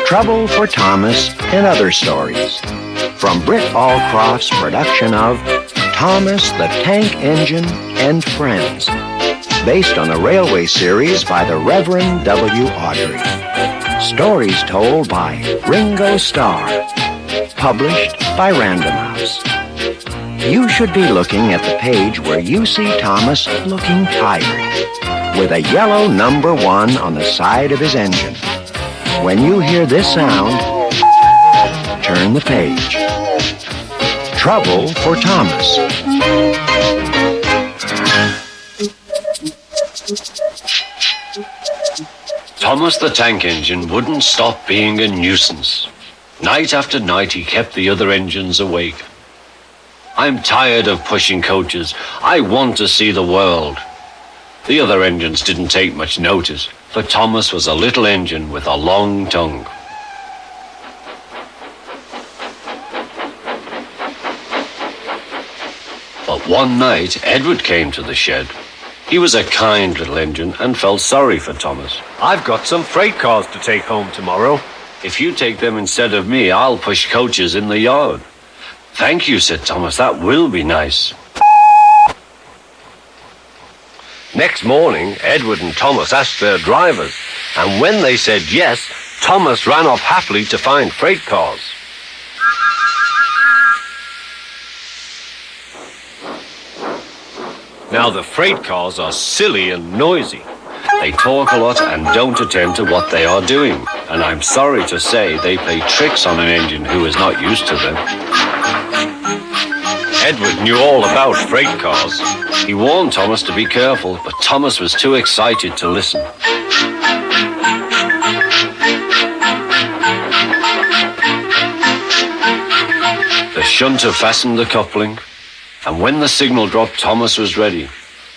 Trouble for Thomas and Other Stories. From Britt Allcroft's production of Thomas the Tank Engine and Friends, based on a railway series by the Reverend W. Audrey. Stories told by Ringo Starr. Published by Random House. You should be looking at the page where you see Thomas looking tired, with a yellow number 1 on the side of his engine. When you hear this sound, turn the page. Trouble for Thomas. Thomas the Tank Engine wouldn't stop being a nuisance. Night after night he kept the other engines awake. I'm tired of pushing coaches. I want to see the world. The other engines didn't take much notice, but Thomas was a little engine with a long tongue. But one night, Edward came to the shed. He was a kind little engine and felt sorry for Thomas. I've got some freight cars to take home tomorrow. If you take them instead of me, I'll push coaches in the yard. Thank you, said Thomas. That will be nice. Next morning, Edward and Thomas asked their drivers, and when they said yes, Thomas ran off happily to find freight cars. Now the freight cars are silly and noisy. They talk a lot and don't attend to what they are doing. And I'm sorry to say they play tricks on an engine who is not used to them. Edward knew all about freight cars. He warned Thomas to be careful, but Thomas was too excited to listen. The shunter fastened the coupling, and when the signal dropped, Thomas was ready.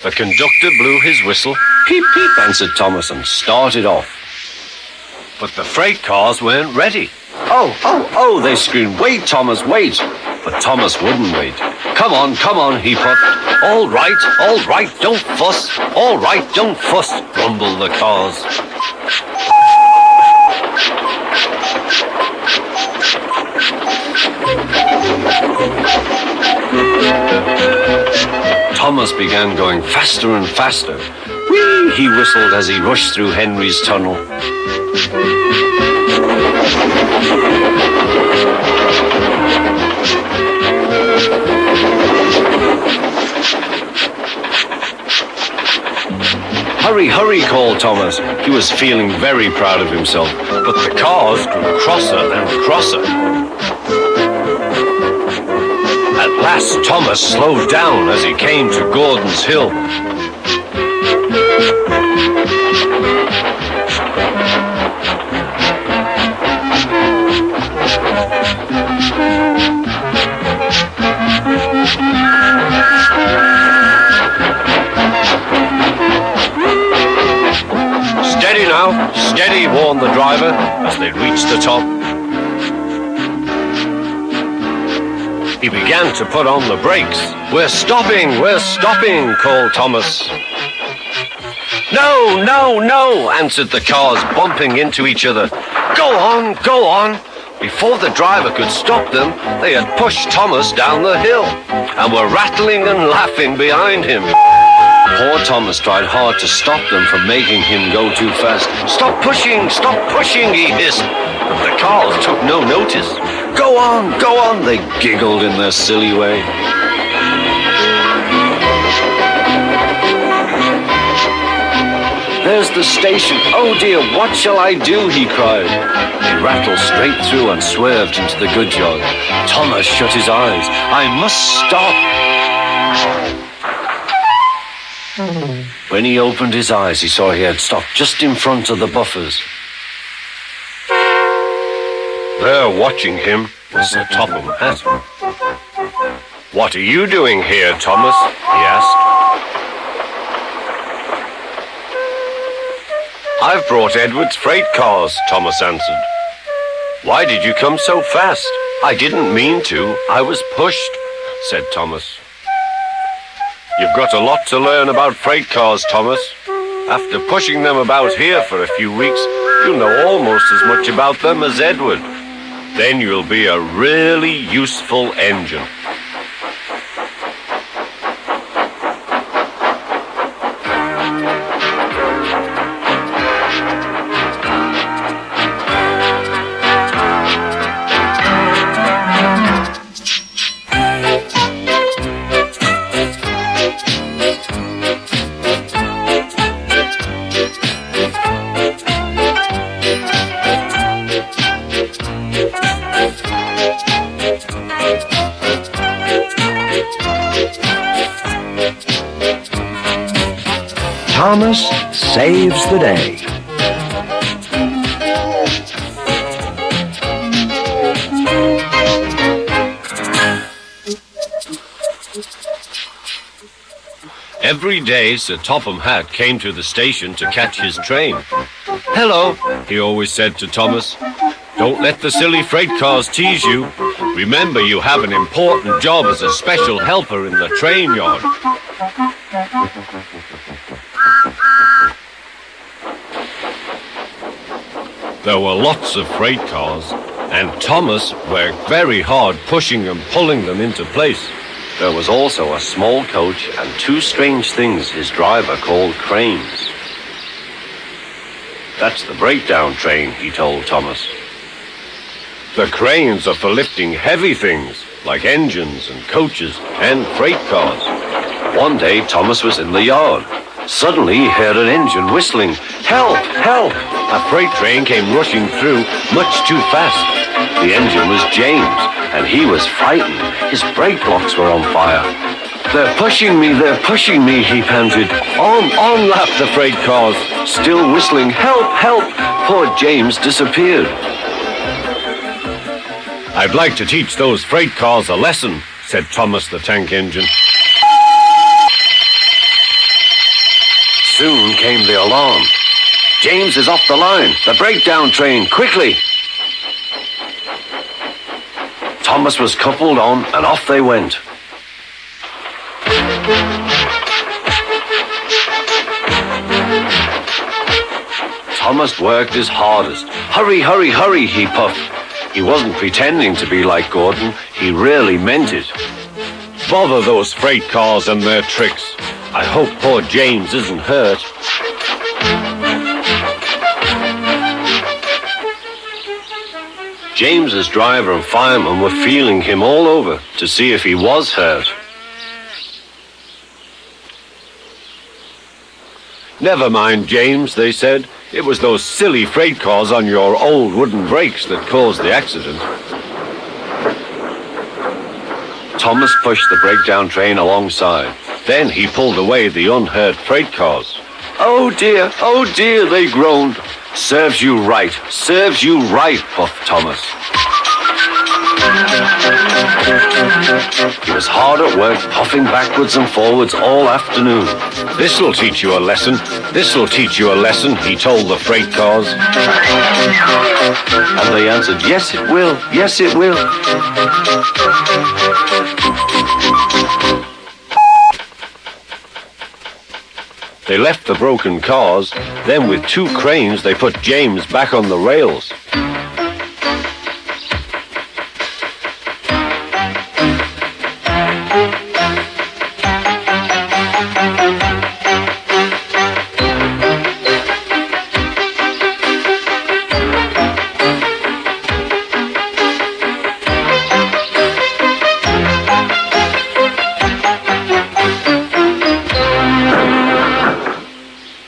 The conductor blew his whistle. Peep, peep, answered Thomas and started off. But the freight cars weren't ready. Oh, they screamed, wait, Thomas, wait. But Thomas wouldn't wait. Come on, he puffed. All right, don't fuss. All right, don't fuss, grumbled the cars. Thomas began going faster and faster. Whee! He whistled as he rushed through Henry's tunnel. Hurry, called Thomas. He was feeling very proud of himself. But the cars grew crosser and crosser. At last, Thomas slowed down as he came to Gordon's Hill. Steady now, steady, warned the driver as they reached the top. He began to put on the brakes. We're stopping, called Thomas. No, answered the cars, bumping into each other. Go on. Before the driver could stop them, they had pushed Thomas down the hill and were rattling and laughing behind him. Poor Thomas tried hard to stop them from making him go too fast. Stop pushing, he hissed. But the cars took no notice. Go on, they giggled in their silly way. There's the station. Oh dear, what shall I do? He cried. He rattled straight through and swerved into the goods yard. Thomas shut his eyes. I must stop. When he opened his eyes, he saw he had stopped just in front of the buffers. There, watching him, was the Topham Hatt. What are you doing here, Thomas? He asked. I've brought Edward's freight cars, Thomas answered. Why did you come so fast? I didn't mean to. I was pushed, said Thomas. You've got a lot to learn about freight cars, Thomas. After pushing them about here for a few weeks, You know almost as much about them as Edward. Then you'll be a really useful engine. Thomas saves the day. Every day, Sir Topham Hatt came to the station to catch his train. "Hello," he always said to Thomas. "Don't let the silly freight cars tease you. Remember, you have an important job as a special helper in the train yard." There were lots of freight cars, and Thomas worked very hard pushing and pulling them into place. There was also a small coach and two strange things his driver called cranes. "That's the breakdown train," he told Thomas. The cranes are for lifting heavy things, like engines and coaches and freight cars. One day, Thomas was in the yard. Suddenly, he heard an engine whistling, "Help! Help!" A freight train came rushing through much too fast. The engine was James, and he was frightened. His brake locks were on fire. "They're pushing me, they're pushing me," he panted. On lapped the freight cars, still whistling, "Help! Help!" Poor James disappeared. "I'd like to teach those freight cars a lesson," said Thomas the tank engine. Soon came the alarm. "James is off the line. The breakdown train, quickly!" Thomas was coupled on, and off they went. Thomas worked his hardest. "Hurry, hurry, hurry," he puffed. He wasn't pretending to be like Gordon. He really meant it. Bother those freight cars and their tricks. I hope poor James isn't hurt. James's driver and fireman were feeling him all over to see if he was hurt. "Never mind, James," they said. "It was those silly freight cars on your old wooden brakes that caused the accident." Thomas pushed the breakdown train alongside. Then he pulled away the unhurt freight cars. "Oh dear," they groaned. Serves you right, puffed Thomas. He was hard at work, puffing backwards and forwards all afternoon. This'll teach you a lesson. This'll teach you a lesson, he told the freight cars. And they answered, "Yes, it will. Yes, it will." They left the broken cars. Then with two cranes, they put James back on the rails.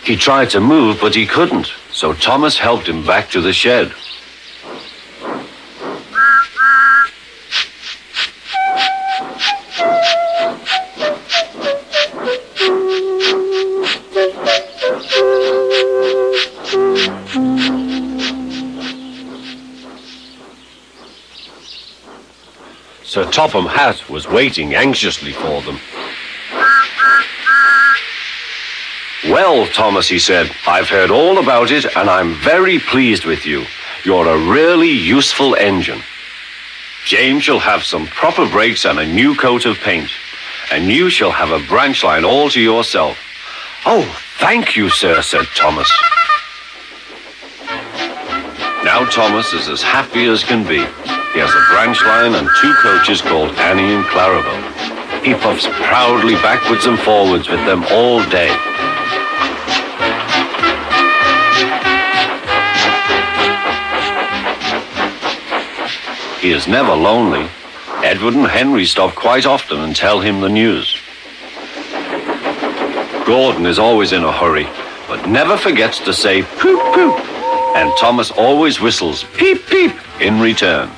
He tried to move, but he couldn't, so Thomas helped him back to the shed. Sir Topham Hatt was waiting anxiously for them. "Well, Thomas," he said, "I've heard all about it, and I'm very pleased with you. You're a really useful engine. James shall have some proper brakes and a new coat of paint, and you shall have a branch line all to yourself." "Oh, thank you, sir," said Thomas. Now Thomas is as happy as can be. He has a branch line and 2 coaches called Annie and Clarabelle. He puffs proudly backwards and forwards with them all day. He is never lonely. Edward and Henry stop quite often and tell him the news. Gordon is always in a hurry, but never forgets to say poop poop, and Thomas always whistles peep peep in return.